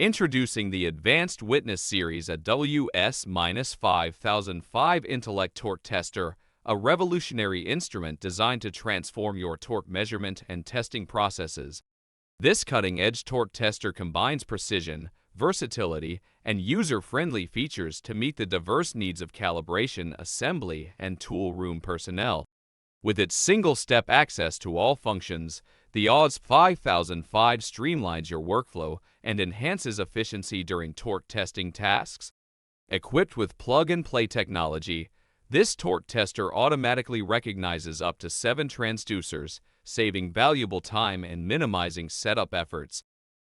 Introducing the Advanced Witness Series, a WS-5005 Intellect torque tester, a revolutionary instrument designed to transform your torque measurement and testing processes. This cutting-edge torque tester combines precision, versatility, and user-friendly features to meet the diverse needs of calibration, assembly, and tool room personnel. With its single-step access to all functions, the AWS 5005 streamlines your workflow and enhances efficiency during torque testing tasks. Equipped with plug-and-play technology, this torque tester automatically recognizes up to 7 transducers, saving valuable time and minimizing setup efforts.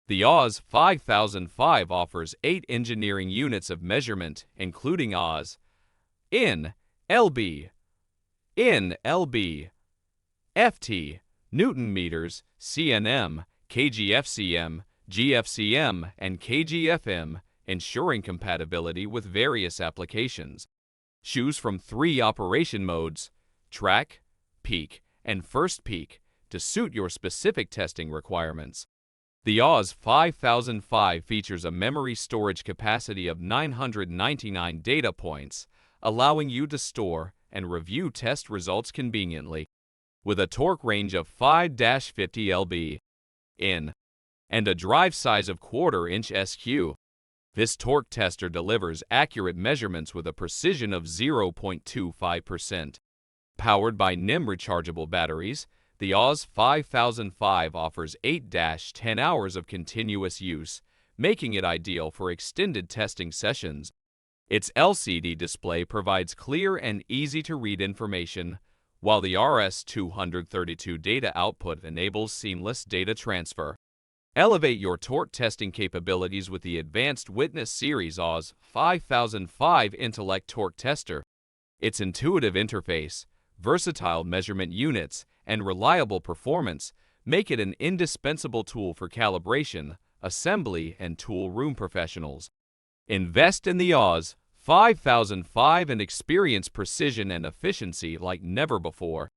The AWS 5005 offers 8 engineering units of measurement, including AWS in LB, FT, Newton meters, CNM, kgfcm, GFCM, and kgfm, ensuring compatibility with various applications. Choose from 3 operation modes, track, peak, and first peak, to suit your specific testing requirements. The AWS 5005 features a memory storage capacity of 999 data points, allowing you to store and review test results conveniently. With a torque range of 5-50 lb in and a drive size of 1/4-inch SQ, this torque tester delivers accurate measurements with a precision of 0.25%. Powered by NIM rechargeable batteries, the AWS 5005 offers 8-10 hours of continuous use, making it ideal for extended testing sessions. Its LCD display provides clear and easy-to-read information, while the RS-232 data output enables seamless data transfer. Elevate your torque testing capabilities with the Advanced Witness Series AWS 5005 Intellect torque tester. Its intuitive interface, versatile measurement units, and reliable performance make it an indispensable tool for calibration, assembly, and tool room professionals. Invest in the AWS 5005 and experience precision and efficiency like never before.